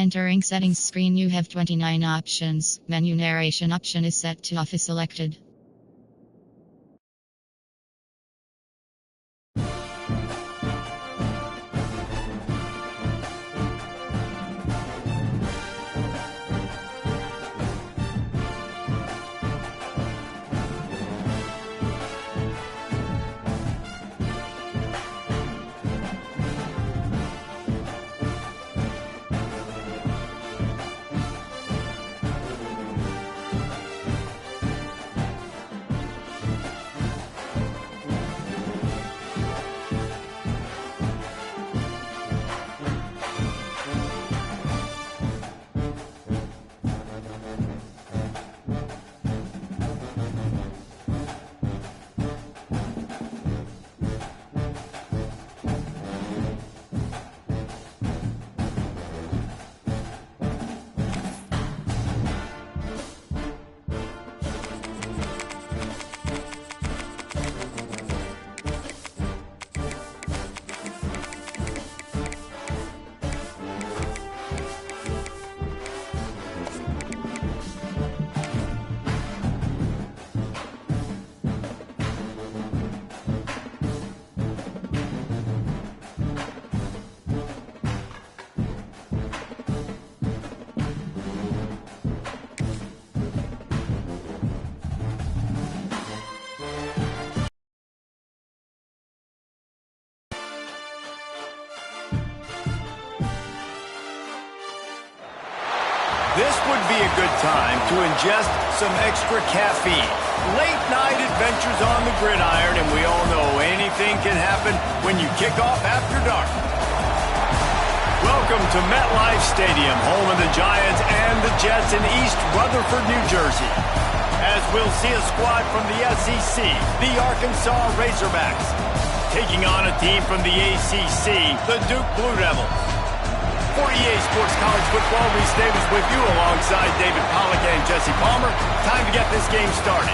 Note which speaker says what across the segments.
Speaker 1: Entering settings screen, you have 29 options. Menu narration option is set to off is selected.
Speaker 2: This would be a good time to ingest some extra caffeine. Late night adventures on the gridiron, and we all know anything can happen when you kick off after dark. Welcome to MetLife Stadium, home of the Giants and the Jets in East Rutherford, New Jersey. As we'll see a squad from the SEC, the Arkansas Razorbacks, taking on a team from the ACC, the Duke Blue Devils. For EA Sports College Football, Reese Davis with you alongside David Pollack and Jesse Palmer. Time to get this game started.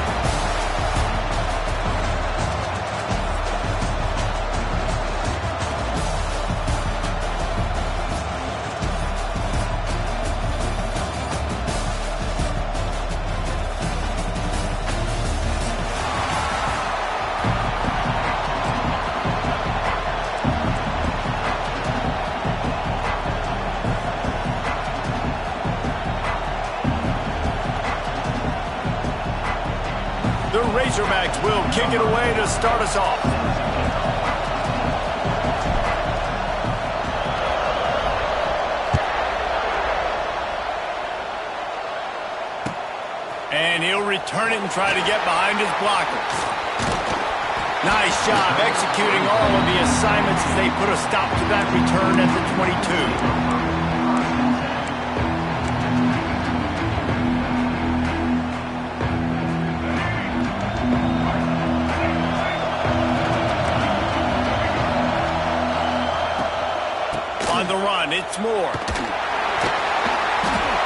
Speaker 2: The Razorbacks will kick it away to start us off. And he'll return it and try to get behind his blockers. Nice job executing all of the assignments as they put a stop to that return at the 22. On the run, it's Moore.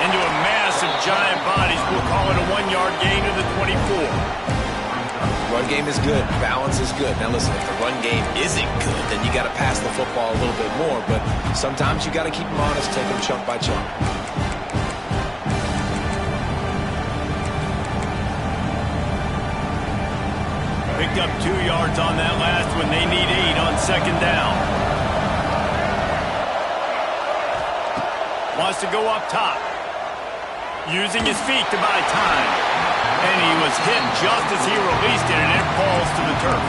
Speaker 2: Into a massive giant bodies. We'll call it a 1-yard gain to the 24.
Speaker 3: Run game is good. Balance is good. Now listen, if the run game isn't good, then you got to pass the football a little bit more. But sometimes you got to keep them honest, take them chunk by chunk.
Speaker 2: Picked up 2 yards on that last one. They need 8 on second down. Wants to go up top. Using his feet to buy time. And he was hit just as he released it, and it falls to the turf.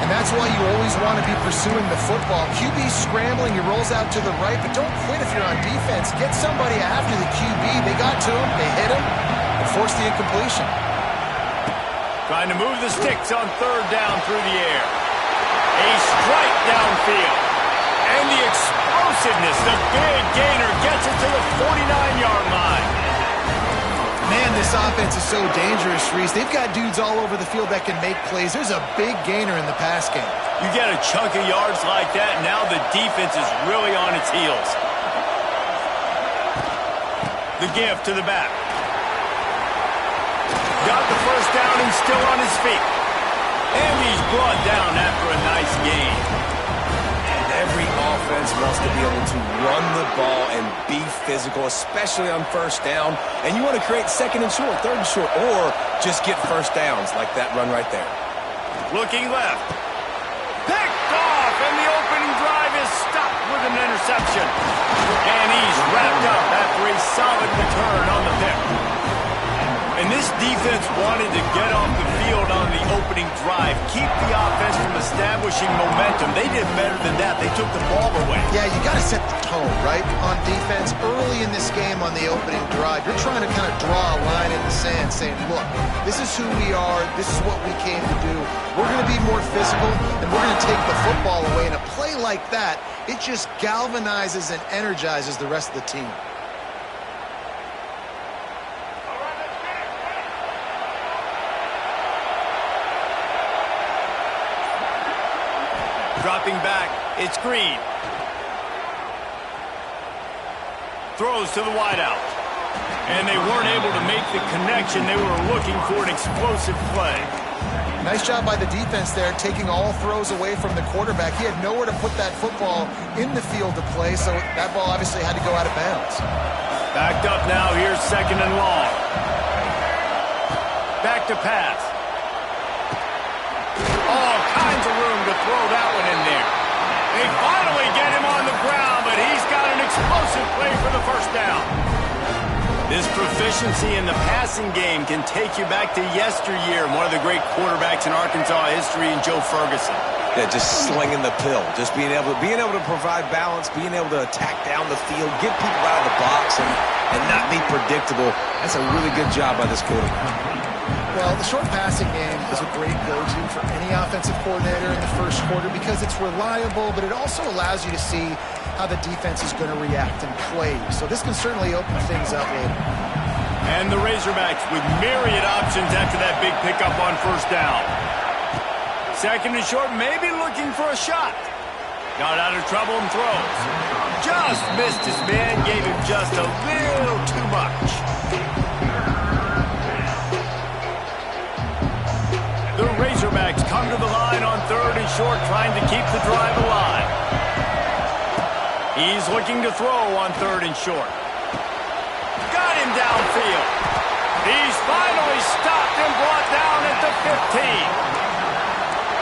Speaker 4: And that's why you always want to be pursuing the football. QB's scrambling, he rolls out to the right, but don't quit if you're on defense. Get somebody after the QB. They got to him, they hit him, and forced the incompletion.
Speaker 2: Trying to move the sticks on third down through the air. A strike downfield. And the explosiveness, the big gainer gets it to the 49-yard line.
Speaker 4: Man, this offense is so dangerous, Reese. They've got dudes all over the field that can make plays. There's a big gainer in the pass game.
Speaker 2: You get a chunk of yards like that, and now the defense is really on its heels. The give to the back. Got the first down and still on his feet. And he's brought down after a nice gain.
Speaker 3: And every offense wants to be able to run the ball and be physical, especially on first down. And you want to create second and short, third and short, or just get first downs like that run right there.
Speaker 2: Looking left. Picked off, and the opening drive is stopped with an interception. And he's wrapped up after a solid return on the pick. And this defense wanted to get off the field on the opening drive, keep the offense from establishing momentum. They did better than that. They took the ball away.
Speaker 4: Yeah, you got to set the tone, right, on defense. Early in this game on the opening drive, you're trying to kind of draw a line in the sand saying, look, this is who we are. This is what we came to do. We're going to be more physical, and we're going to take the football away. And a play like that, it just galvanizes and energizes the rest of the team.
Speaker 2: Dropping back, it's Green. Throws to the wideout. And they weren't able to make the connection. They were looking for an explosive play.
Speaker 4: Nice job by the defense there, taking all throws away from the quarterback. He had nowhere to put that football in the field to play, so that ball obviously had to go out of bounds.
Speaker 2: Backed up now, here's second and long. Back to pass. All kinds of room to throw that one in there. They finally get him on the ground, but he's got an explosive play for the first down. This proficiency in the passing game can take you back to yesteryear, one of the great quarterbacks in Arkansas history, and Joe Ferguson.
Speaker 3: Yeah, just slinging the pill, just being able to provide balance, being able to attack down the field, get people out of the box, and not be predictable. That's a really good job by this quarterback.
Speaker 4: Well, the short passing game is a great go-to for any offensive coordinator in the first quarter because it's reliable, but it also allows you to see how the defense is going to react and play. So this can certainly open things up later.
Speaker 2: And the Razorbacks with myriad options after that big pickup on first down. Second and short, maybe looking for a shot. Got out of trouble and throws. Just missed his man, gave him just a little too much. The Razorbacks come to the line on third and short, trying to keep the drive alive. He's looking to throw on third and short. Got him downfield. He's finally stopped and brought down at the 15.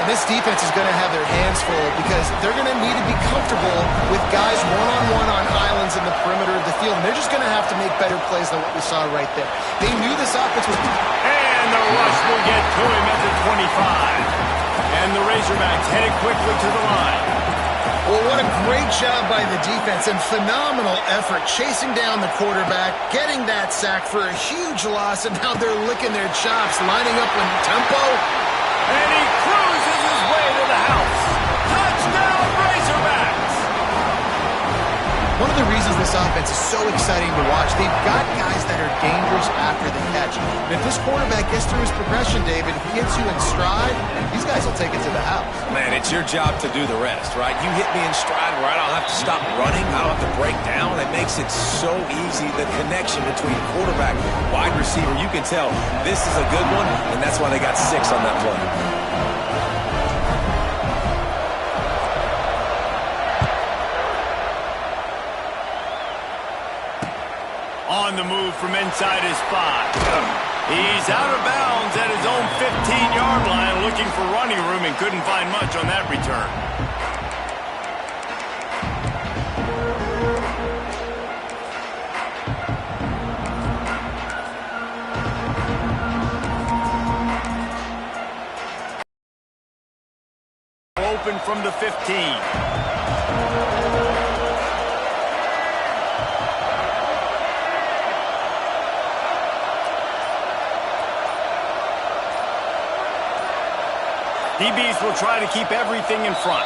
Speaker 4: And this defense is going to have their hands full because they're going to need to be comfortable with guys one-on-one on islands in the perimeter of the field. And they're just going to have to make better plays than what we saw right there. They knew this offense was...
Speaker 2: And the rush will get to him at the 25. And the Razorbacks headed quickly to the line.
Speaker 4: Well, what a great job by the defense and phenomenal effort chasing down the quarterback, getting that sack for a huge loss, and now they're licking their chops, lining up in tempo.
Speaker 2: And he cruises his way to the house. Touchdown, Razorbacks!
Speaker 4: One of the reasons this offense is so exciting to watch, they've got guys that are dangerous after the catch. And if this quarterback gets through his progression, David, he gets you in stride, these guys will take it to the house.
Speaker 3: Man, it's your job to do the rest, right? You hit me in stride where I don't have to stop running, I don't have to break down. It makes it so easy, the connection between quarterback, wide receiver. You can tell this is a good one, and that's why they got 6 on that play.
Speaker 2: On the move from inside his 5. He's out of bounds at his own 15-yard line, looking for running room and couldn't find much on that return. Open from the 15. DBs will try to keep everything in front.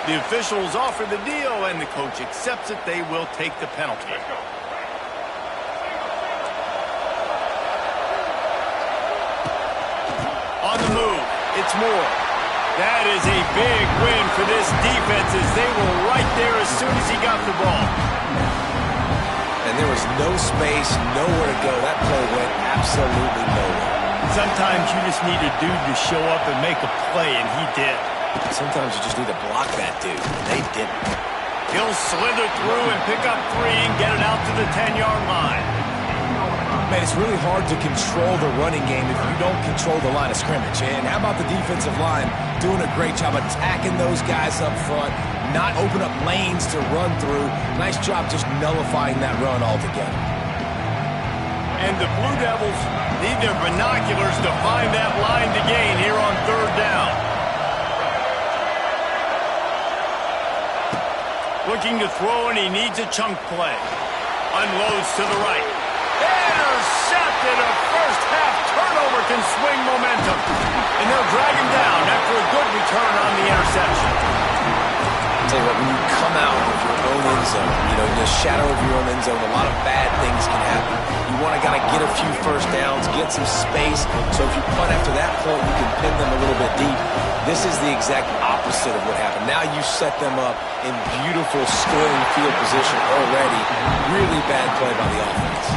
Speaker 2: The officials offer the deal, and the coach accepts it. They will take the penalty. On the move, it's Moore. That is a big win for this defense as they were right there as soon as he got the ball.
Speaker 3: And there was no space, nowhere to go. That play went absolutely nowhere.
Speaker 2: Sometimes you just need a dude to show up and make a play, and he did.
Speaker 3: Sometimes you just need to block that dude. They didn't.
Speaker 2: He'll slither through and pick up 3 and get it out to the 10-yard line.
Speaker 3: Man, it's really hard to control the running game if you don't control the line of scrimmage. And how about the defensive line doing a great job attacking those guys up front, not open up lanes to run through. Nice job just nullifying that run altogether.
Speaker 2: And the Blue Devils need their binoculars to find that line to gain here on 3rd down. Looking to throw, and he needs a chunk play. Unloads to the right. Intercepted. A first-half turnover can swing momentum. And they'll drag him down after a good return on the interception.
Speaker 3: I'll tell you what, when you come out of your own end zone, in the shadow of your own end zone, a lot of bad things can happen. You want to get a few first downs, get some space, so if you punt after that point, you can pin them a little bit deep. This is the exact opposite of what happened. Now you set them up in beautiful scoring field position already. Really bad play by the offense.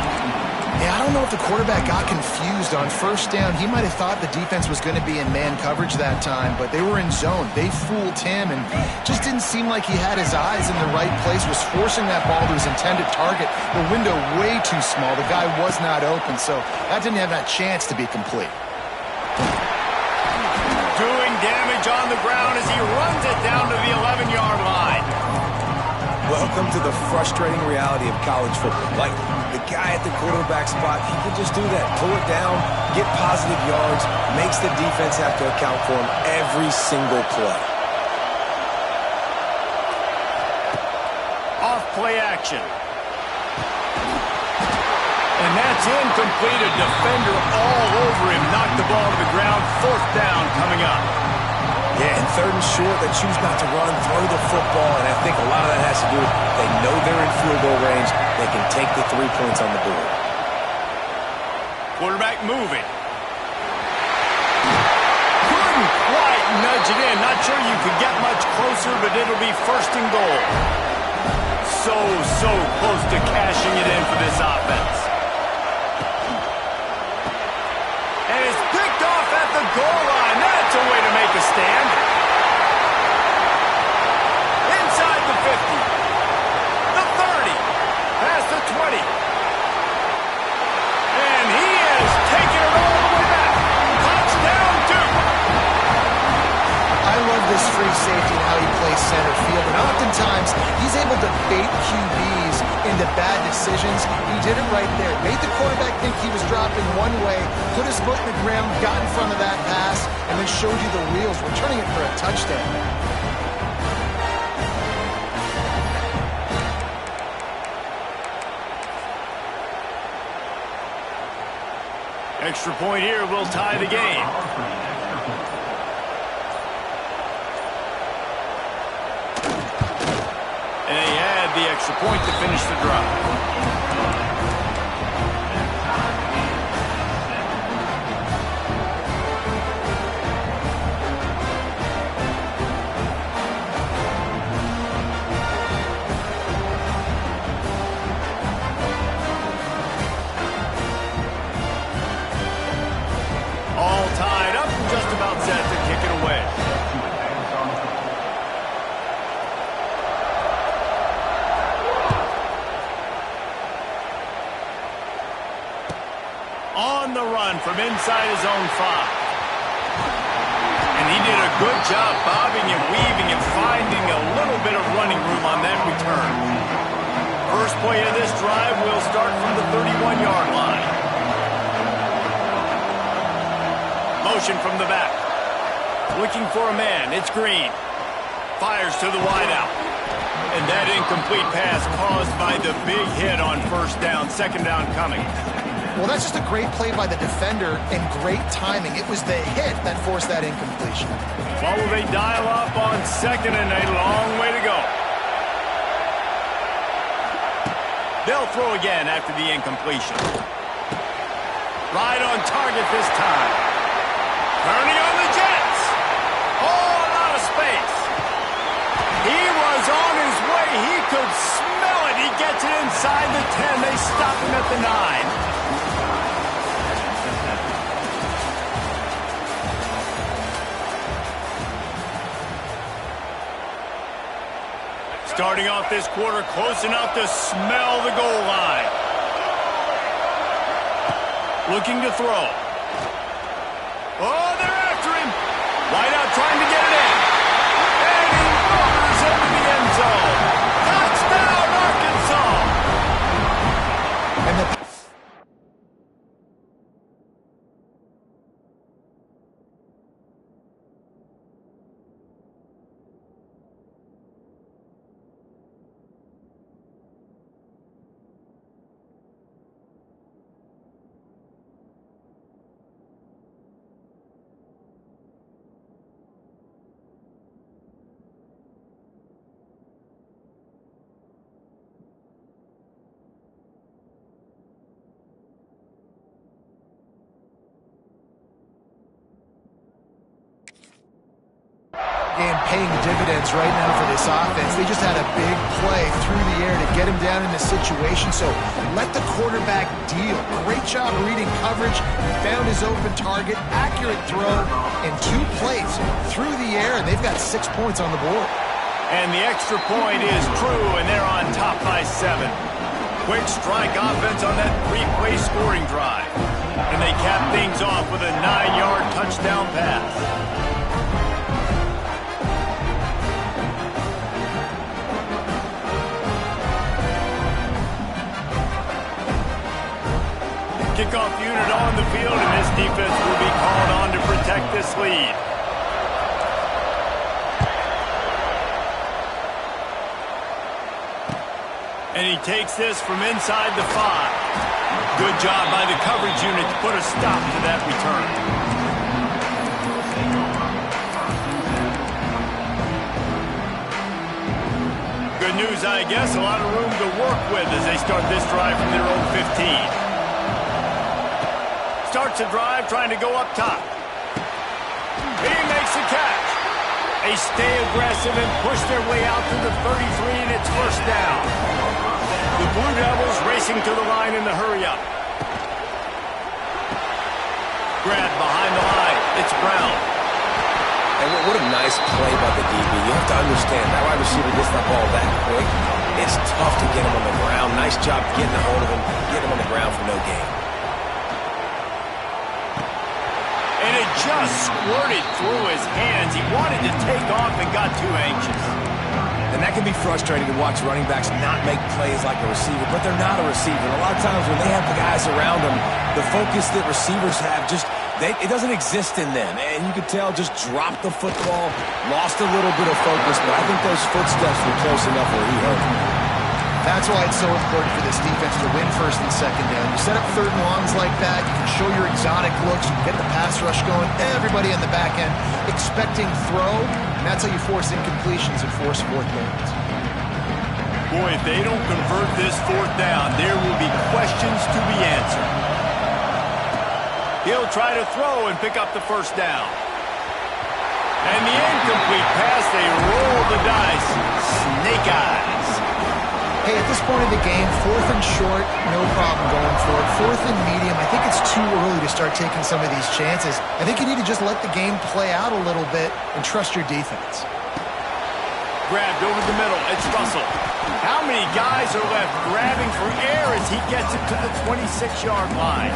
Speaker 4: Yeah, I don't know if the quarterback got confused on 1st down. He might have thought the defense was going to be in man coverage that time, but they were in zone. They fooled him and just didn't seem like he had his eyes in the right place, was forcing that ball to his intended target. The window way too small. The guy was not open, so that didn't have that chance to be complete.
Speaker 2: Doing damage on the ground as he runs it down to the 11-yard line.
Speaker 3: Welcome to the frustrating reality of college football. Like, the guy at the quarterback spot, he can just do that. Pull it down, get positive yards, makes the defense have to account for him every single play.
Speaker 2: Off play action. And that's incomplete. A defender all over him. Knocked the ball to the ground. 4th down coming up.
Speaker 3: Yeah, and 3rd and short, they choose not to run, throw the football, and I think a lot of that has to do with they know they're in field goal range. They can take the 3 points on the board.
Speaker 2: Quarterback moving. Couldn't quite nudge it in. Not sure you could get much closer, but it'll be 1st and goal. So close to cashing it in for this offense. And it's picked off at the goal line. That's a way to make a stand. Inside the 50. The 30. Past the 20. And he is taking it all the way back. Touchdown, Duke.
Speaker 4: I love this free safety and how he plays center field. And oftentimes, he's able to bait QBs into bad decisions. He did it right there. Made the quarterback think he was dropping one way, put his foot in the ground, got in front of that pass, and then showed you the wheels, returning it for a touchdown.
Speaker 2: Extra point here will tie the game. And he had the extra point to finish the drive. All tied up and just about set to kick it away. On the run from inside his own 5. And he did a good job bobbing and weaving and finding a little bit of running room on that return. First play of this drive will start from the 31-yard line. Motion from the back. Looking for a man. It's Green. Fires to the wideout. And that incomplete pass caused by the big hit on 1st down. 2nd down coming.
Speaker 4: Well, that's just a great play by the defender and great timing. It was the hit that forced that incompletion.
Speaker 2: Well, will they dial up on 2nd and a long way to go? They'll throw again after the incompletion. Right on target this time. Turning on the Jets. All out of space. He was on his way. He could smell it. He gets it inside the 10. They stop him at the 9. Starting off this quarter close enough to smell the goal line. Looking to throw. Oh, they're after him. Wide out trying to get it in. And he murders into the end zone. Touchdown, Arkansas.
Speaker 4: And the game paying dividends right now for this offense. They just had a big play through the air to get him down in the situation. So let the quarterback deal. Great job reading coverage. Found his open target. Accurate throw. And 2 plays through the air. And they've got 6 points on the board.
Speaker 2: And the extra point is true, and they're on top by 7. Quick strike offense on that 3-play scoring drive. And they cap things off with a 9-yard touchdown pass. Kickoff unit on the field, and this defense will be called on to protect this lead. And he takes this from inside the 5. Good job by the coverage unit to put a stop to that return. Good news, I guess. A lot of room to work with as they start this drive from their own 15. Starts a drive trying to go up top. He makes a catch. They stay aggressive and push their way out to the 33, and it's first down. The Blue Devils racing to the line in the hurry-up. Grab behind the line. It's Brown.
Speaker 3: And what a nice play by the DB. You have to understand, that wide receiver gets that ball that quick. It's tough to get him on the ground. Nice job getting a hold of him, getting him on the ground for no gain.
Speaker 2: And it just squirted through his hands. He wanted to take off and got too anxious.
Speaker 3: And that can be frustrating to watch running backs not make plays like a receiver, but they're not a receiver. And a lot of times when they have the guys around them, the focus that receivers have it doesn't exist in them. And you could tell just dropped the football, lost a little bit of focus, but I think those footsteps were close enough where he hurt him.
Speaker 4: That's why it's so important for this defense to win first and second down. You set up 3rd and longs like that, you can show your exotic looks, you can get the pass rush going, everybody on the back end expecting throw, and that's how you force incompletions and force 4th downs.
Speaker 2: Boy, if they don't convert this 4th down, there will be questions to be answered. He'll try to throw and pick up the first down. And the incomplete pass, they roll the dice. Snake eyes.
Speaker 4: Hey, at this point in the game, 4th and short, no problem going for it. 4th and medium, I think it's too early to start taking some of these chances. I think you need to just let the game play out a little bit and trust your defense.
Speaker 2: Grabbed over the middle. It's Russell. How many guys are left grabbing for air as he gets it to the 26-yard line?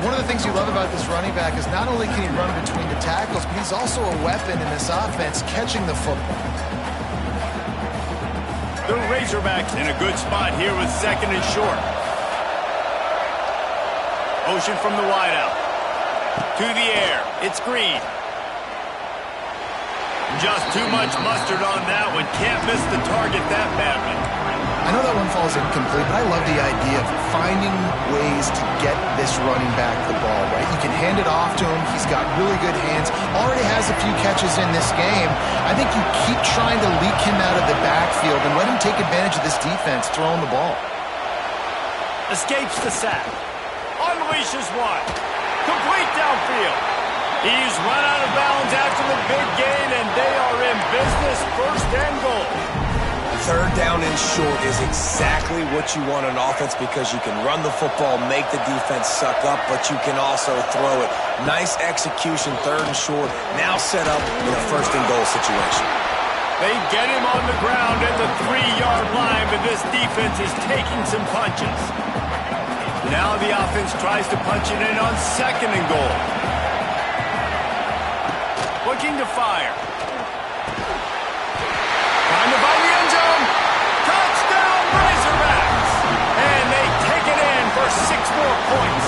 Speaker 4: One of the things you love about this running back is not only can he run between the tackles, but he's also a weapon in this offense catching the football.
Speaker 2: The Razorbacks in a good spot here with 2nd and short. Motion from the wideout. To the air. It's Green. Just too much mustard on that one. Can't miss the target that badly.
Speaker 4: I know that one falls incomplete, but I love the idea of finding ways to get this running back the ball, right? You can hand it off to him. He's got really good hands. Already has a few catches in this game. I think you keep trying to leak him out of the backfield and let him take advantage of this defense throwing the ball.
Speaker 2: Escapes the sack. Unleashes one. Complete downfield. He's run out of bounds after the big gain, and they are in business. 1st and goal.
Speaker 3: 3rd down and short is exactly what you want on offense because you can run the football, make the defense suck up, but you can also throw it. Nice execution, 3rd and short, now set up in a 1st and goal situation.
Speaker 2: They get him on the ground at the 3-yard line, but this defense is taking some punches. Now the offense tries to punch it in on 2nd and goal. Looking to fire. Trying to find the end zone. Touchdown, Razorbacks! And they take it in for 6 more points.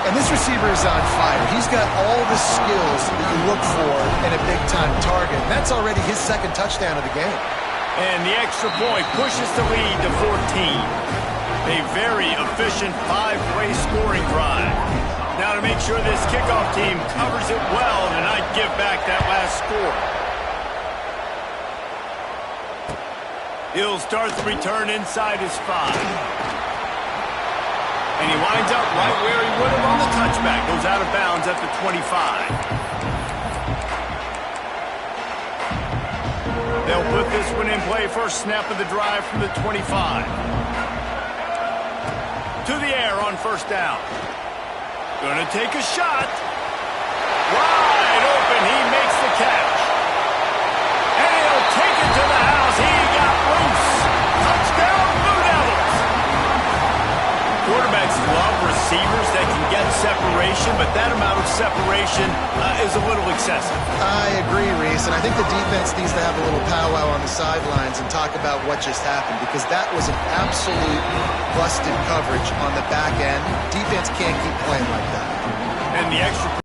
Speaker 4: And this receiver is on fire. He's got all the skills that you look for in a big-time target. And that's already his 2nd touchdown of the game.
Speaker 2: And the extra point pushes the lead to 14. A very efficient 5-play scoring drive. Now to make sure this kickoff team covers it well and not give back that last score. He'll start the return inside his 5. And he winds up right where he would have on the touchback. Goes out of bounds at the 25. They'll put this one in play first snap of the drive from the 25. To the air on 1st down. Gonna take a shot. Wide open, he makes the catch. And he'll take it to the house. He got loose. Touchdown, Blue Devils. Quarterbacks love receivers that can get separation, but that amount of separation is a little excessive.
Speaker 4: I agree, Reese, and I think the defense needs to have a little powwow on the sidelines and talk about what just happened, because that was an absolute busted coverage on the back end. Defense can't keep playing like that.
Speaker 2: And the extra...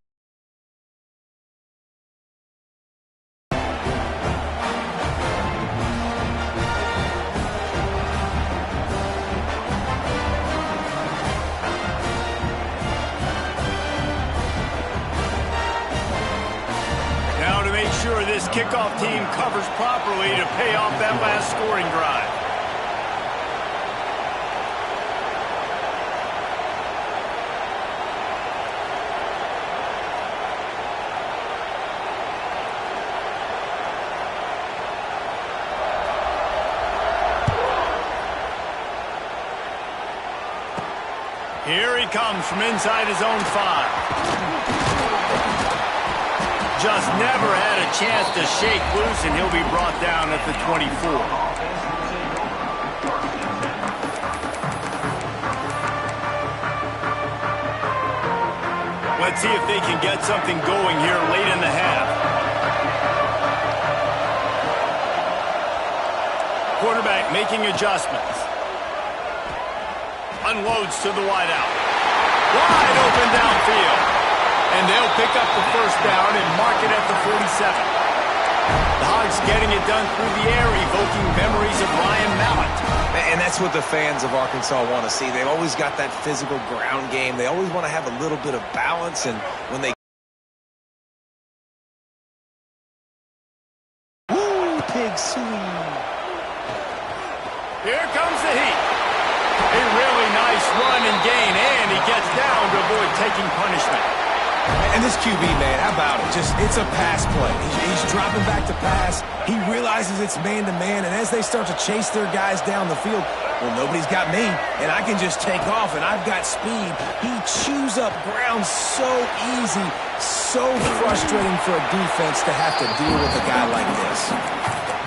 Speaker 2: sure this kickoff team covers properly to pay off that last scoring drive. Here he comes from inside his own 5. Just never had a chance to shake loose, and he'll be brought down at the 24. Let's see if they can get something going here late in the half. Quarterback making adjustments. Unloads to the wideout. Wide open downfield. And they'll pick up the 1st down and mark it at the 47. The Hogs getting it done through the air, evoking memories of Ryan Mallett.
Speaker 3: And that's what the fans of Arkansas want to see. They've always got that physical ground game. They always want to have a little bit of balance, and when they... Woo, pig suey.
Speaker 2: Here comes the heat. A really nice run and gain, and he gets down to avoid taking punishment.
Speaker 3: And this QB, man, how about it? It's a pass play. He's dropping back to pass. He realizes it's man-to-man, and as they start to chase their guys down the field, well, nobody's got me, and I can just take off, and I've got speed. He chews up ground so easy, so frustrating for a defense to have to deal with a guy like this.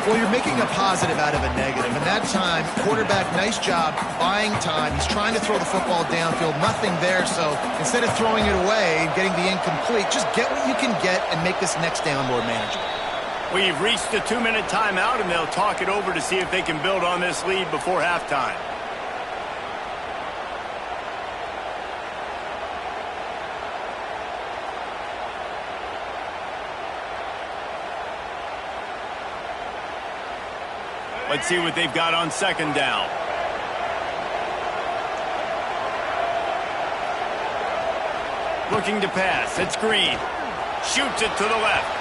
Speaker 4: Well, you're making a positive out of a negative, and that time, quarterback, nice job, buying time. He's trying to throw the football downfield, nothing there, so instead of throwing it away and getting the incomplete, just get what you can get and make this next down more manageable.
Speaker 2: We've reached the 2-minute timeout, and they'll talk it over to see if they can build on this lead before halftime. Let's see what they've got on 2nd down. Looking to pass. It's Green. Shoots it to the left.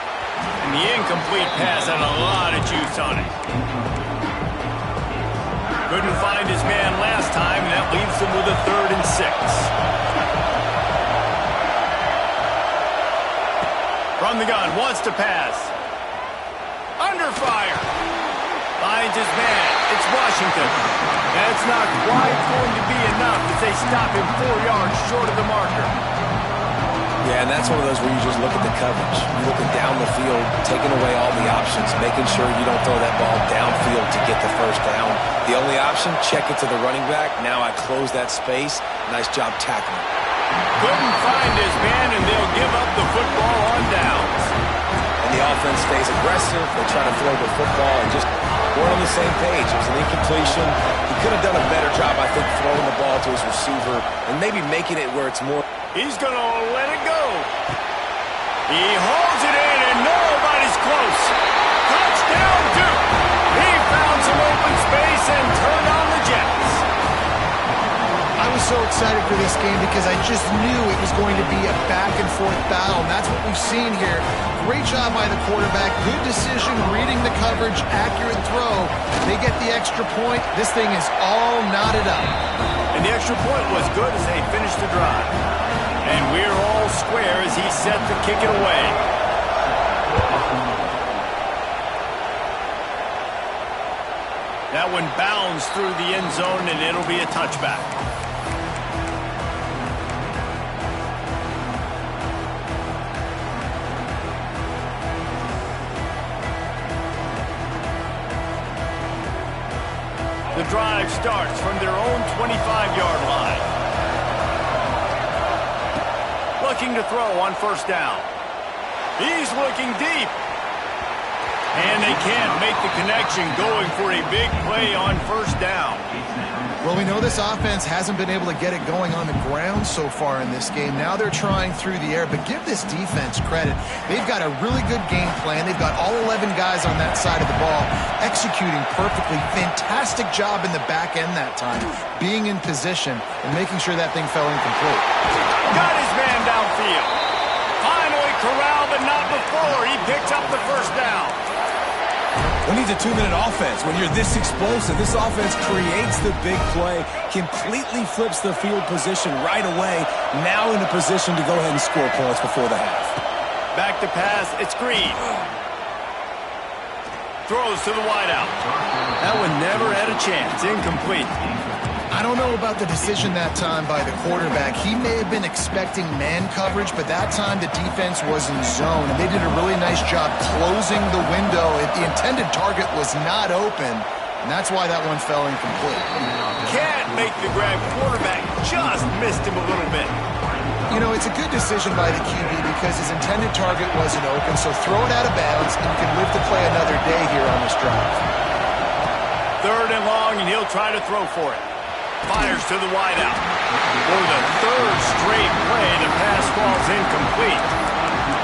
Speaker 2: And the incomplete pass had a lot of juice on it. Couldn't find his man last time, and that leaves him with a 3rd and 6. From the gun, wants to pass. Under fire. Finds his man. It's Washington. That's not quite going to be enough as they stop him 4 yards short of the marker.
Speaker 3: Yeah, and that's one of those where you just look at the coverage. You're looking down the field, taking away all the options, making sure you don't throw that ball downfield to get the first down. The only option, check it to the running back. Now I close that space. Nice job tackling.
Speaker 2: Couldn't find his man, and they'll give up the football on downs.
Speaker 3: And the offense stays aggressive. They try to throw the football and just weren't on the same page. It was an incompletion. He could have done a better job, I think, throwing the ball to his receiver and maybe making it where it's more.
Speaker 2: He's going to let it go. He holds it in, and nobody's close. Touchdown, Duke. He found some open space and turned on the Jets.
Speaker 4: I was so excited for this game because I just knew it was going to be a back-and-forth battle, and that's what we've seen here. Great job by the quarterback. Good decision, reading the coverage, accurate throw. They get the extra point. This thing is all knotted up.
Speaker 2: And the extra point was good as they finished the drive. And we're all square as he's set to kick it away. That one bounds through the end zone, and it'll be a touchback. The drive starts from their own 25-yard line. Looking to throw on first down. He's looking deep. And they can't make the connection, going for a big play on first down.
Speaker 4: Well, we know this offense hasn't been able to get it going on the ground so far in this game. Now they're trying through the air, but give this defense credit. They've got a really good game plan. They've got all 11 guys on that side of the ball executing perfectly. Fantastic job in the back end that time, being in position and making sure that thing fell incomplete.
Speaker 2: Got his man downfield. Finally corralled, but not before. He picks up the first down.
Speaker 3: Who needs a 2-minute offense when you're this explosive? This offense creates the big play, completely flips the field position right away, now in a position to go ahead and score points before the half.
Speaker 2: Back to pass, it's Green. Throws to the wideout. That one never had a chance, incomplete.
Speaker 4: I don't know about the decision that time by the quarterback. He may have been expecting man coverage, but that time the defense was in zone, and they did a really nice job closing the window. The intended target was not open, and that's why that one fell incomplete.
Speaker 2: Can't make the grab. Quarterback just missed him a little bit.
Speaker 4: You know, it's a good decision by the QB because his intended target wasn't open, so throw it out of bounds, and you can live to play another day here on this drive.
Speaker 2: 3rd and long, and he'll try to throw for it. Fires to the wideout. For the 3rd straight play, the pass falls incomplete.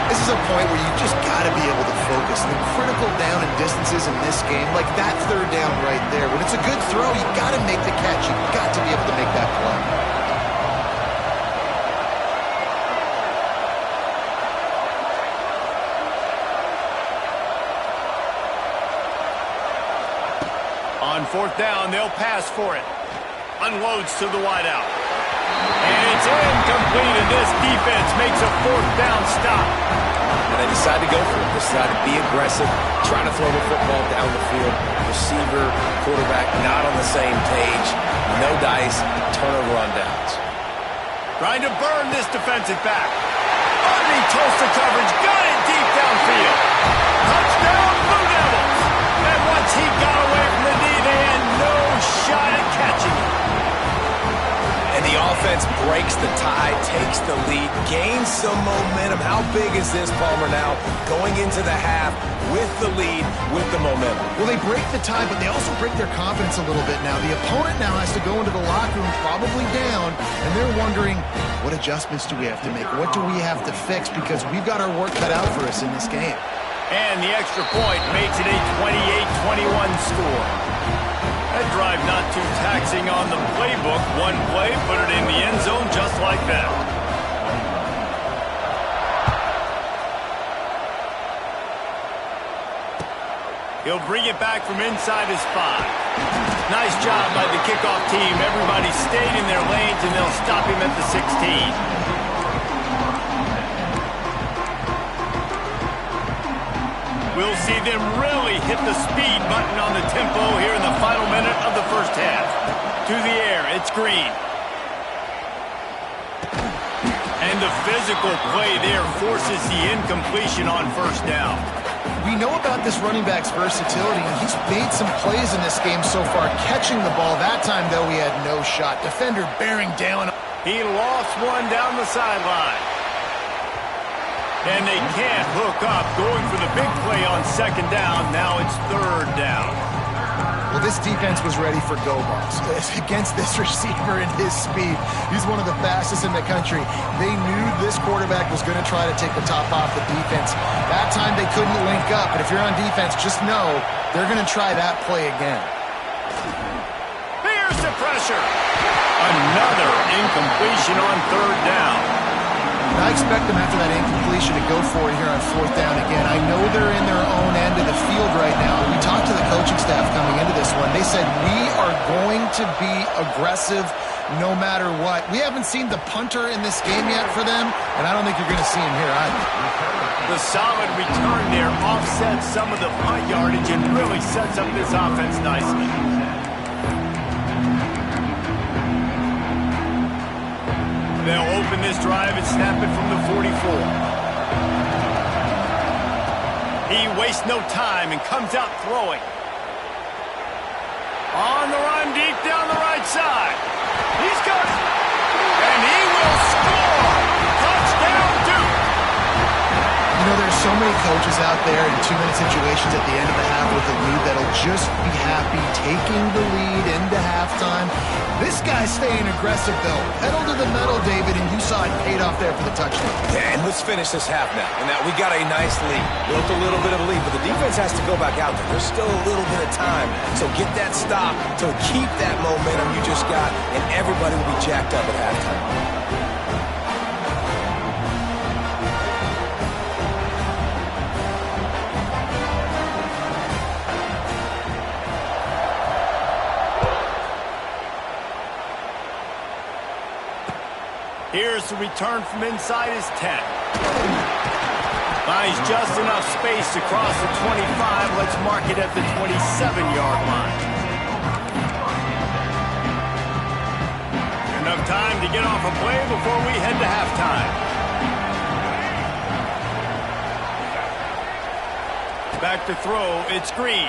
Speaker 4: This is a point where you just got to be able to focus. The critical down and distances in this game, like that 3rd down right there. When it's a good throw, you got to make the catch. You got to be able to make that play.
Speaker 2: On 4th down, they'll pass for it. Unloads to the wideout. And it's incomplete, and this defense makes a 4th down stop.
Speaker 3: And they decide to go for it. They decide to be aggressive, trying to throw the football down the field. Receiver, quarterback not on the same page. No dice, turnover on downs.
Speaker 2: Trying to burn this defensive back. Underneath Tulsa coverage, got it deep downfield. Touchdown, Blue Devils. And once he got away from the knee, they had no shot at catching him.
Speaker 3: And the offense breaks the tie, takes the lead, gains some momentum. How big is this, Palmer, now? Going into the half with the lead, with the momentum.
Speaker 4: Well, they break the tie, but they also break their confidence a little bit now. The opponent now has to go into the locker room probably down, and they're wondering, what adjustments do we have to make? What do we have to fix? Because we've got our work cut out for us in this game.
Speaker 2: And the extra point makes it a 28-21 score. That drive not too taxing on the playbook. One play, put it in the end zone just like that. He'll bring it back from inside his 5. Nice job by the kickoff team. Everybody stayed in their lanes, and they'll stop him at the 16. We'll see them really hit the speed button on the tempo here in the final minute of the first half. To the air, it's Green. And the physical play there forces the incompletion on first down.
Speaker 4: We know about this running back's versatility, and he's made some plays in this game so far, catching the ball. That time, though, he had no shot. Defender bearing down.
Speaker 2: He lost one down the sideline. And they can't hook up, going for the big play on second down. Now it's third down.
Speaker 4: Well, this defense was ready for go balls. Against this receiver and his speed, he's one of the fastest in the country. They knew this quarterback was going to try to take the top off the defense. That time they couldn't link up, but if you're on defense, just know they're going to try that play again.
Speaker 2: Here's the pressure. Another incompletion on third down.
Speaker 4: I expect them after that incompletion to go for it here on fourth down again. I know they're in their own end of the field right now. We talked to the coaching staff coming into this one. They said, we are going to be aggressive no matter what. We haven't seen the punter in this game yet for them, and I don't think you're going to see him here either.
Speaker 2: The solid return there offsets some of the punt yardage and really sets up this offense nicely. They'll open this drive and snap it from the 44. He wastes no time and comes out throwing. On the run, deep down the right side. He's got it. And he will score. Touchdown, Duke.
Speaker 4: You know, there's so many coaches out there in two-minute situations at the end of the half with a lead that'll just be happy taking the lead into halftime. This guy's staying aggressive, though. Pedal to the metal, David, and you saw it paid off there for the touchdown.
Speaker 3: Yeah, and let's finish this half now. And now we got a nice lead. Built a little bit of a lead, but the defense has to go back out there. There's still a little bit of time. So get that stop to keep that momentum you just got, and everybody will be jacked up at halftime.
Speaker 2: Here's the return from inside his 10. Finds just enough space to cross the 25. Let's mark it at the 27-yard line. Enough time to get off a play before we head to halftime. Back to throw, it's Green.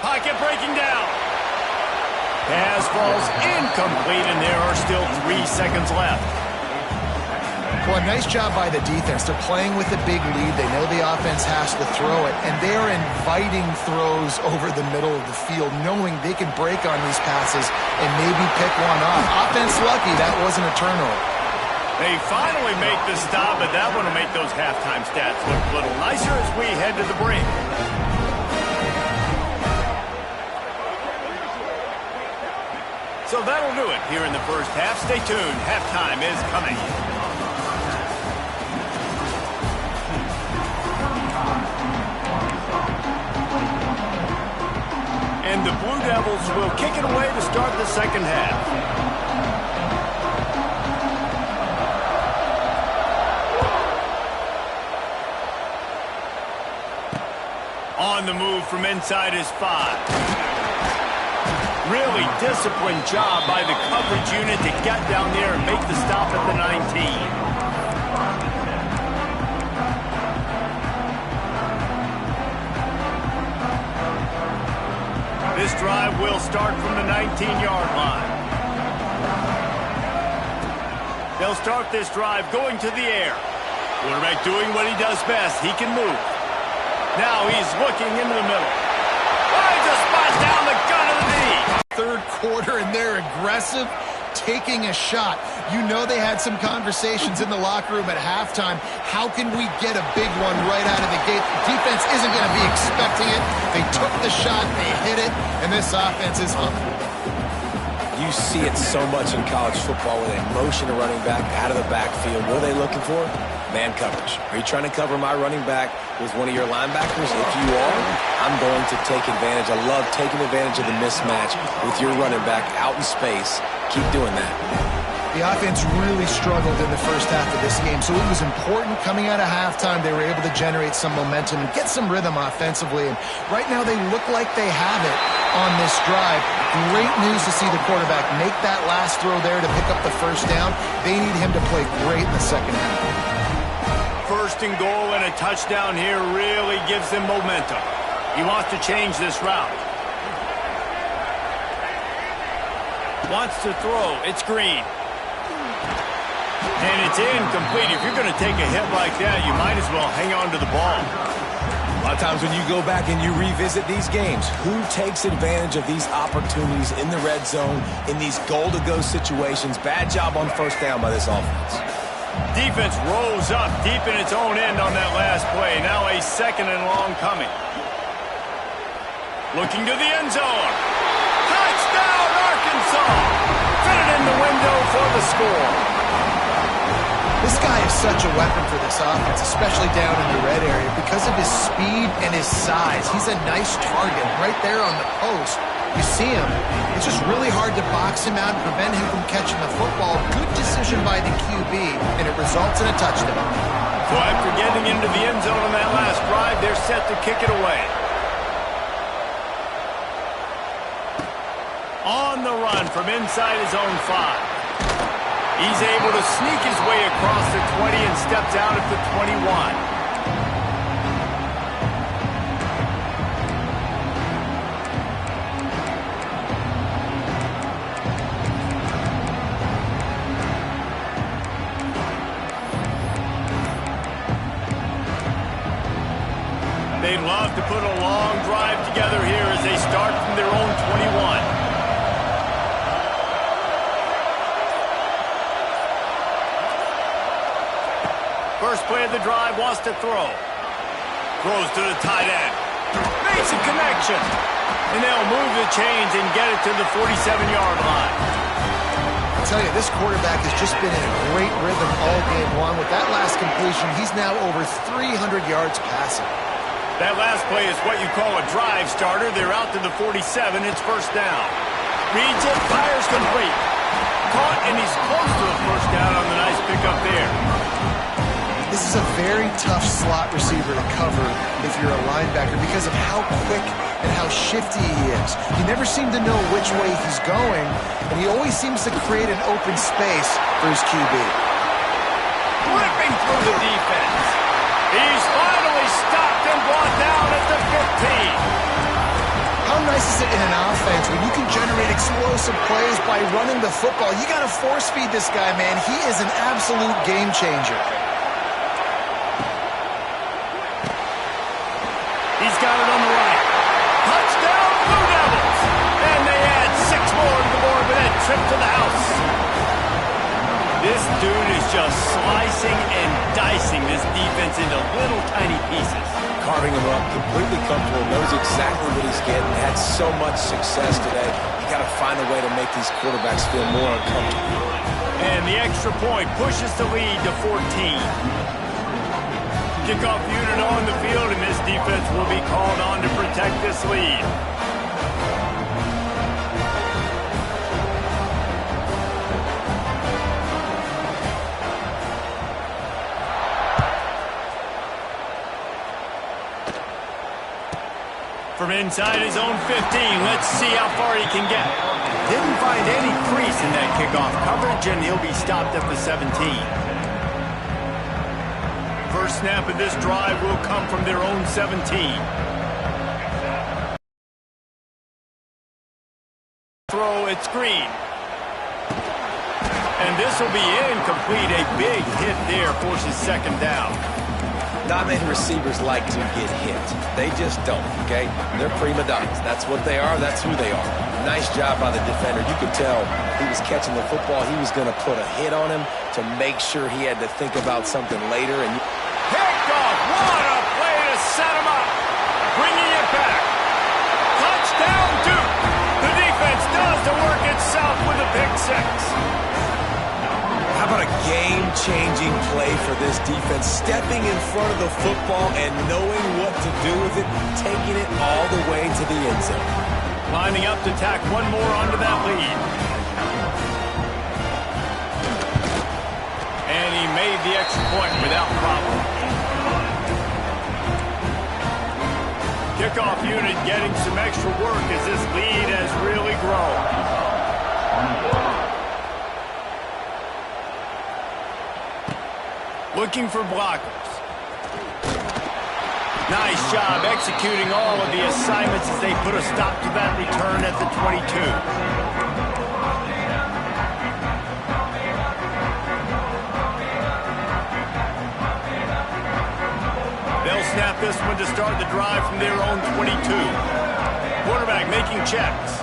Speaker 2: Pocket breaking down. Pass falls incomplete, and there are still 3 seconds left.
Speaker 4: Well, a nice job by the defense. They're playing with a big lead. They know the offense has to throw it, and they're inviting throws over the middle of the field, knowing they can break on these passes and maybe pick one off. Offense lucky, that wasn't a turnover.
Speaker 2: They finally make the stop, but that one will make those halftime stats look a little nicer as we head to the break. So that'll do it here in the first half. Stay tuned. Halftime is coming. And the Blue Devils will kick it away to start the second half. On the move from inside his 5. Really disciplined job by the coverage unit to get down there and make the stop at the 19. This drive will start from the 19-yard line. They'll start this drive going to the air. Quarterback doing what he does best. He can move. Now he's looking into the middle. Finds a spot down the gut of the knee.
Speaker 4: Third quarter, and they're aggressive, taking a shot. You know they had some conversations in the locker room at halftime. How can we get a big one right out of the gate? The defense isn't going to be expecting it. They took the shot, they hit it, and this offense is humming.
Speaker 3: You see it so much in college football with a motion of running back out of the backfield. What are they looking for? Man coverage. Are you trying to cover my running back with one of your linebackers? If you are, I'm going to take advantage. I love taking advantage of the mismatch with your running back out in space. Keep doing that.
Speaker 4: The offense really struggled in the first half of this game, so it was important coming out of halftime they were able to generate some momentum and get some rhythm offensively. And right now they look like they have it on this drive. Great news to see the quarterback make that last throw there to pick up the first down. They need him to play great in the second half.
Speaker 2: First and goal and a touchdown here really gives them momentum. He wants to change this route. Wants to throw. It's Green. And it's incomplete. If you're going to take a hit like that, you might as well hang on to the ball.
Speaker 3: A lot of times when you go back and you revisit these games, who takes advantage of these opportunities in the red zone, in these goal-to-go situations? Bad job on first down by this offense.
Speaker 2: Defense rolls up deep in its own end on that last play. Now a second and long coming. Looking to the end zone. Touchdown, Arkansas! Fit it in the window for the score.
Speaker 4: This guy is such a weapon for this offense, especially down in the red area. Because of his speed and his size, he's a nice target right there on the post. You see him, it's just really hard to box him out and prevent him from catching the football. Good decision by the QB, and it results in a touchdown.
Speaker 2: So after getting into the end zone on that last drive, they're set to kick it away. On the run from inside his own 5. He's able to sneak his way across the 20 and steps out at the 21. They love to put a long drive together here as they start from their own 21. First play of the drive, wants to throw. Throws to the tight end. Makes a connection. And they'll move the chains and get it to the 47-yard line.
Speaker 4: I tell you, this quarterback has just been in a great rhythm all game long. With that last completion, he's now over 300 yards passing.
Speaker 2: That last play is what you call a drive starter. They're out to the 47. It's first down. Reads it, fires complete. Caught, and he's close to a first down on the nice pickup there.
Speaker 4: This is a very tough slot receiver to cover if you're a linebacker because of how quick and how shifty he is. You never seem to know which way he's going, and he always seems to create an open space for his QB.
Speaker 2: Ripping through the defense. He's finally stopped and brought down at the 15.
Speaker 4: How nice is it in an offense when you can generate explosive plays by running the football? You got to force feed this guy, man. He is an absolute game changer.
Speaker 2: He's got it on the right. Touchdown, Blue Devils! And they add 6 more to the board with that trip to the house. This dude is just slicing and dicing this defense into little tiny pieces.
Speaker 3: Carving him up, completely comfortable, knows exactly what he's getting, had so much success today. You got to find a way to make these quarterbacks feel more uncomfortable.
Speaker 2: And the extra point pushes the lead to 14. Kickoff unit on the field, and this defense will be called on to protect this lead. From inside his own 15, let's see how far he can get. Didn't find any crease in that kickoff coverage, and he'll be stopped at the 17. First snap of this drive will come from their own 17. Throw, it's Green. And this will be incomplete. A big hit there forces second down.
Speaker 3: Not many receivers like to get hit. They just don't, okay? They're prima donnas. That's what they are. That's who they are. Nice job by the defender. You could tell he was catching the football. He was going to put a hit on him to make sure he had to think about something later. And
Speaker 2: picked off. What a play to set him up. Bringing it back. Touchdown, Duke. The defense does the work itself with a pick 6.
Speaker 3: How about a game-changing play for this defense? Stepping in front of the football and knowing what to do with it, taking it all the way to the end zone.
Speaker 2: Lining up to tack one more onto that lead. extra point without problem. Kickoff unit getting some extra work as this lead has really grown. Looking for blockers. Nice job executing all of the assignments as they put a stop to that return at the 22. They'll snap this one to start the drive from their own 22. Quarterback making checks.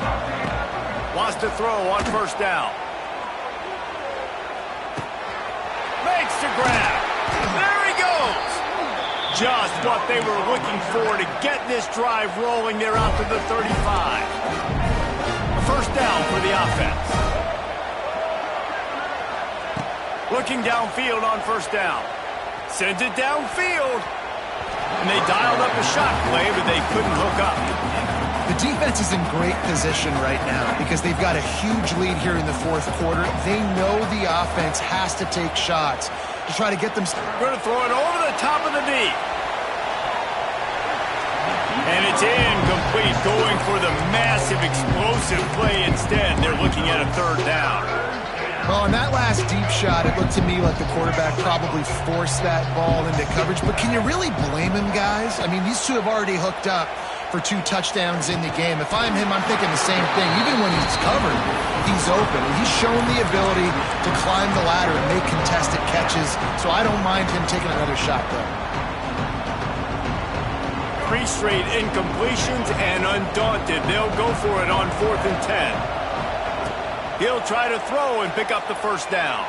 Speaker 2: Wants to throw on first down. Makes the grab. There he goes. Just what they were looking for to get this drive rolling. They're out to the 35. A first down for the offense. Looking downfield on first down. Sends it downfield. And they dialed up a shot play, but they couldn't hook up.
Speaker 4: The defense is in great position right now because they've got a huge lead here in the fourth quarter. They know the offense has to take shots to try to get them.
Speaker 2: Going to throw it over the top of the knee. And it's incomplete, going for the massive explosive play instead. They're looking at a third down.
Speaker 4: Well, on that last deep shot, it looked to me like the quarterback probably forced that ball into coverage. But can you really blame him, guys? I mean, these two have already hooked up for 2 touchdowns in the game. If I'm him, I'm thinking the same thing. Even when he's covered, he's open. And he's shown the ability to climb the ladder and make contested catches. So I don't mind him taking another shot, though.
Speaker 2: 3 straight incompletions, and undaunted, they'll go for it on 4th and 10. He'll try to throw and pick up the first down.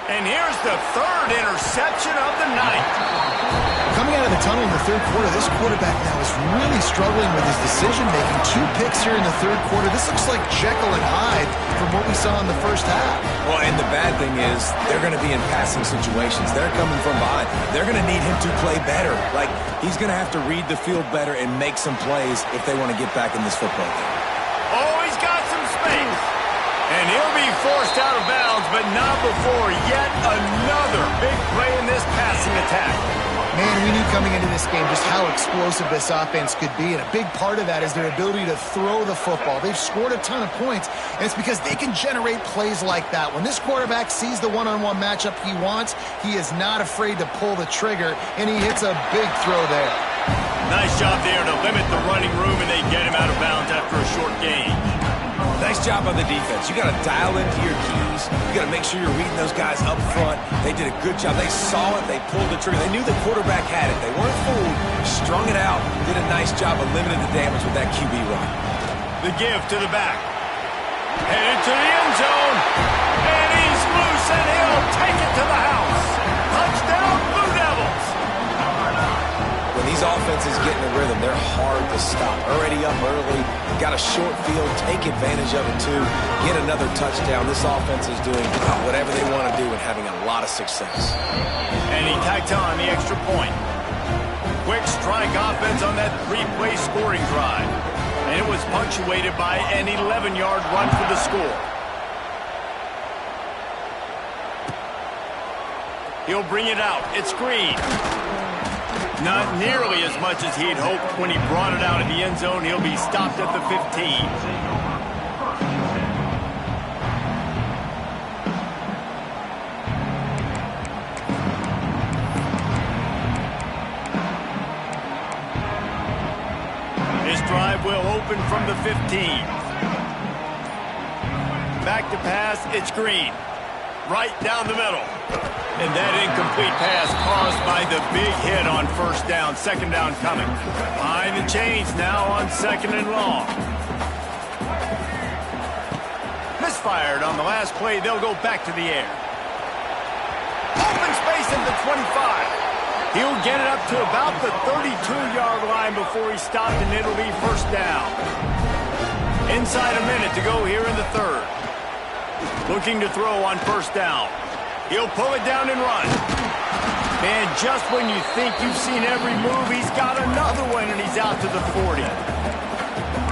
Speaker 2: And here's the 3rd interception of the night.
Speaker 4: Coming out of the tunnel in the third quarter, this quarterback now is really struggling with his decision-making. 2 picks here in the third quarter. This looks like Jekyll and Hyde from what we saw in the first half.
Speaker 3: Well, and the bad thing is they're going to be in passing situations. They're coming from behind. They're going to need him to play better. Like, he's going to have to read the field better and make some plays if they want to get back in this football game.
Speaker 2: Oh, he's got some space. And he'll be forced out of bounds, but not before yet another big play in this passing attack.
Speaker 4: Man, we knew coming into this game just how explosive this offense could be, and a big part of that is their ability to throw the football. They've scored a ton of points, and it's because they can generate plays like that. When this quarterback sees the one-on-one matchup he wants, he is not afraid to pull the trigger, and he hits a big throw there.
Speaker 2: Nice job there to limit the running room, and they get him out of bounds after a short gain.
Speaker 3: Nice job on the defense. You got to dial into your keys. You got to make sure you're reading those guys up front. They did a good job. They saw it. They pulled the trigger. They knew the quarterback had it. They weren't fooled. Strung it out. Did a nice job of limiting the damage with that QB run.
Speaker 2: The give to the back. Headed to the end zone. And he's loose, and he'll take it to the house. Touchdown, Blue Devils.
Speaker 3: When these offenses get in a rhythm, they're hard to stop. Already up early, got a short field, take advantage of it too, get another touchdown. This offense is doing whatever they want to do and having a lot of success.
Speaker 2: And he tacked on the extra point. Quick strike offense on that 3-play scoring drive. And it was punctuated by an 11-yard run for the score. He'll bring it out. It's Green. Not nearly as much as he'd hoped when he brought it out in the end zone. He'll be stopped at the 15. His drive will open from the 15. Back to pass, it's Green. Right down the middle. And that incomplete pass caused by the big hit on first down. Second down coming. Behind the chains now on 2nd and long. Misfired on the last play. They'll go back to the air. Open space at the 25. He'll get it up to about the 32-yard line before he stopped, and it'll be first down. Inside a minute to go here in the third. Looking to throw on first down. He'll pull it down and run. And just when you think you've seen every move, he's got another one, and he's out to the 40.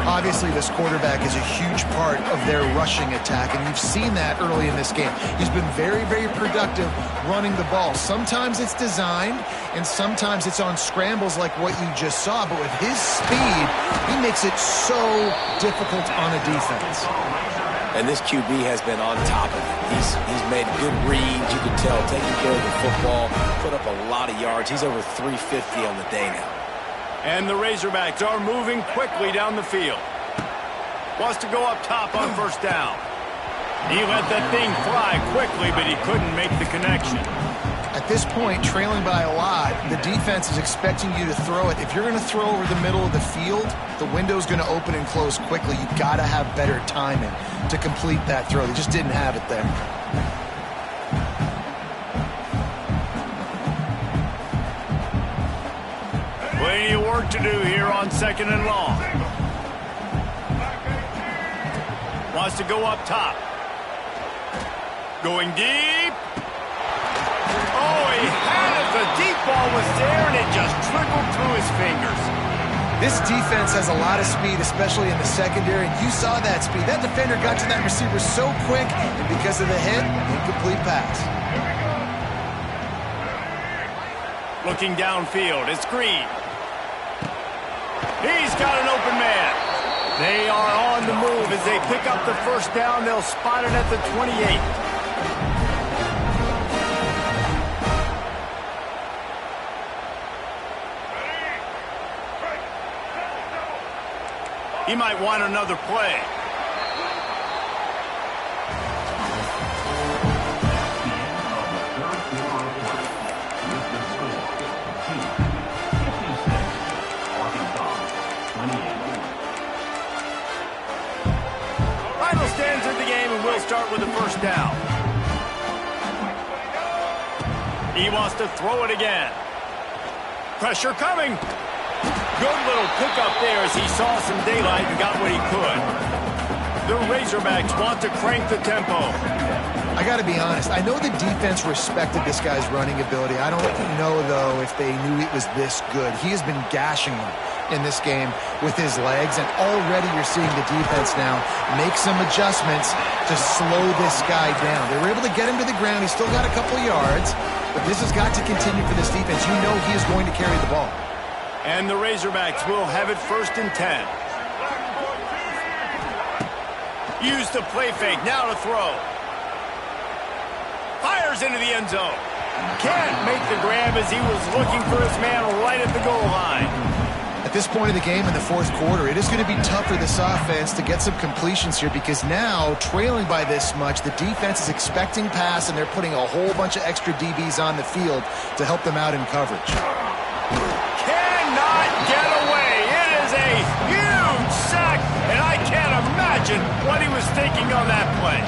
Speaker 4: Obviously, this quarterback is a huge part of their rushing attack, and you've seen that early in this game. He's been very, very productive running the ball. Sometimes it's designed, and sometimes it's on scrambles like what you just saw. But with his speed, he makes it so difficult on a defense.
Speaker 3: And this QB has been on top of it. He's made good reads, you can tell, taking care of the football, put up a lot of yards. He's over 350 on the day now.
Speaker 2: And the Razorbacks are moving quickly down the field. Wants to go up top on first down. He let that thing fly quickly, but he couldn't make the connection.
Speaker 4: At this point, trailing by a lot, the defense is expecting you to throw it. If you're going to throw over the middle of the field, the window's going to open and close quickly. You've got to have better timing to complete that throw. They just didn't have it there.
Speaker 2: Plenty of work to do here on second and long. Wants to go up top. Going deep. Oh, he had it. The deep ball was there, and it just trickled through his fingers.
Speaker 4: This defense has a lot of speed, especially in the secondary. You saw that speed. That defender got to that receiver so quick, and because of the hit, incomplete pass.
Speaker 2: Looking downfield, it's Green. He's got an open man. They are on the move as they pick up the first down. They'll spot it at the 28. He might want another play. Final stands in the game, and we'll start with the first down. He wants to throw it again. Pressure coming. Good little pickup there as he saw some daylight and got what he could. The Razorbacks want to crank the tempo.
Speaker 4: I got to be honest. I know the defense respected this guy's running ability. I don't know, though, if they knew it was this good. He has been gashing them in this game with his legs, and already you're seeing the defense now make some adjustments to slow this guy down. They were able to get him to the ground. He's still got a couple yards, but this has got to continue for this defense. You know he is going to carry the ball.
Speaker 2: And the Razorbacks will have it 1st and 10. Use the play fake, now to throw. Fires into the end zone. Can't make the grab as he was looking for his man right at the goal line.
Speaker 4: At this point of the game in the 4th quarter, it is going to be tough for this offense to get some completions here because now, trailing by this much, the defense is expecting pass and they're putting a whole bunch of extra DBs on the field to help them out in coverage.
Speaker 2: Get away. It is a huge sack, and I can't imagine what he was thinking on that play.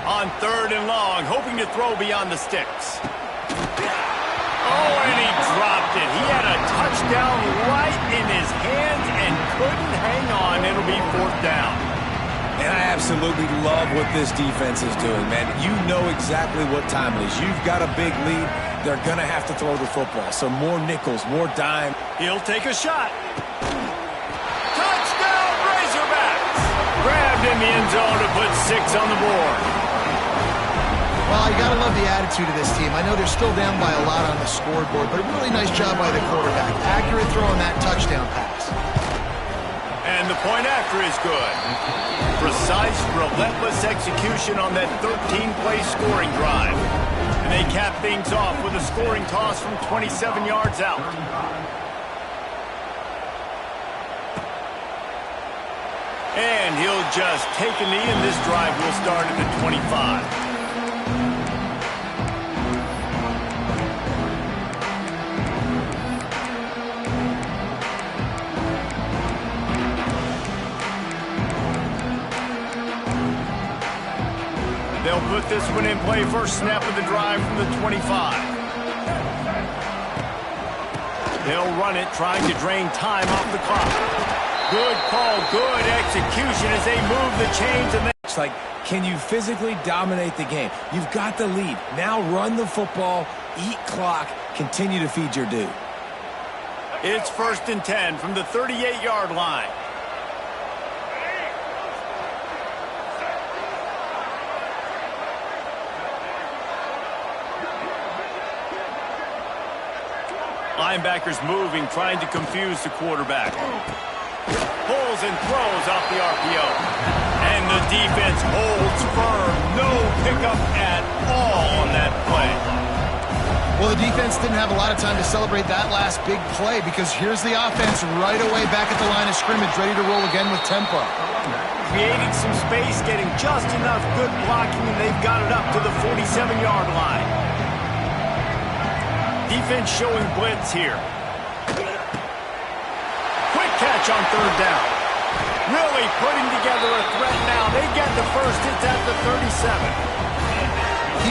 Speaker 2: On 3rd and long, hoping to throw beyond the sticks. Oh, and he dropped it. He had a touchdown right in his hands and couldn't hang on. It'll be 4th down.
Speaker 3: And I absolutely love what this defense is doing, man. You know exactly what time it is. You've got a big lead. They're going to have to throw the football. So more nickels, more dime.
Speaker 2: He'll take a shot. Touchdown, Razorbacks! Grabbed in the end zone to put 6 on the board.
Speaker 4: Well, you got to love the attitude of this team. I know they're still down by a lot on the scoreboard, but a really nice job by the quarterback. Accurate throw on that touchdown pass.
Speaker 2: And the point after is good. Precise, relentless execution on that 13-play scoring drive. And they cap things off with a scoring toss from 27 yards out. And he'll just take a knee, and this drive will start at the 25. They'll put this one in play. First snap of the drive from the 25. They'll run it, trying to drain time off the clock. Good call, good execution as they move the chains. And
Speaker 3: It's like, can you physically dominate the game? You've got the lead. Now run the football, eat clock, continue to feed your dude.
Speaker 2: It's 1st and 10 from the 38-yard line. Linebackers moving, trying to confuse the quarterback. Pulls and throws off the RPO. And the defense holds firm. No pickup at all on that play.
Speaker 4: Well, the defense didn't have a lot of time to celebrate that last big play because here's the offense right away back at the line of scrimmage, ready to roll again with tempo.
Speaker 2: Creating some space, getting just enough good blocking, and they've got it up to the 47-yard line. Defense showing blitz here. Quick catch on 3rd down. Really putting together a threat now. They get the first. It's at the 37.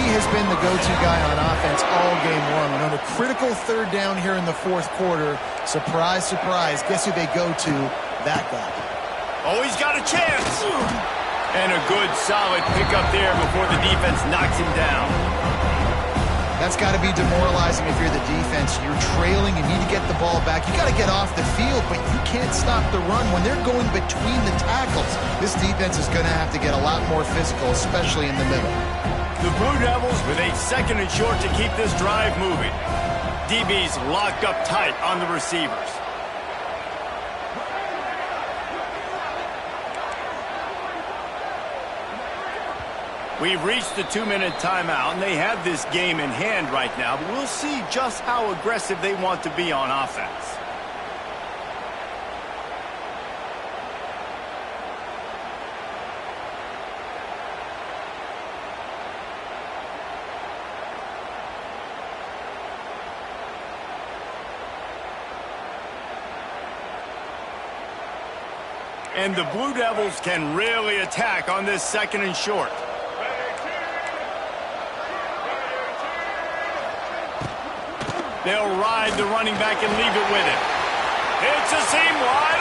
Speaker 4: He has been the go-to guy on offense all game long. And on a critical 3rd down here in the 4th quarter, surprise, surprise, guess who they go to? That guy.
Speaker 2: Oh, he's got a chance. And a good, solid pickup there before the defense knocks him down.
Speaker 4: That's got to be demoralizing if you're the defense. You're trailing, you need to get the ball back. You got to get off the field, but you can't stop the run. When they're going between the tackles, this defense is going to have to get a lot more physical, especially in the middle.
Speaker 2: The Blue Devils with a 2nd and short to keep this drive moving. DB's locked up tight on the receivers. We've reached the 2-minute timeout, and they have this game in hand right now, but we'll see just how aggressive they want to be on offense. And the Blue Devils can really attack on this 2nd and short. They'll ride the running back and leave it with him. It's a seam wide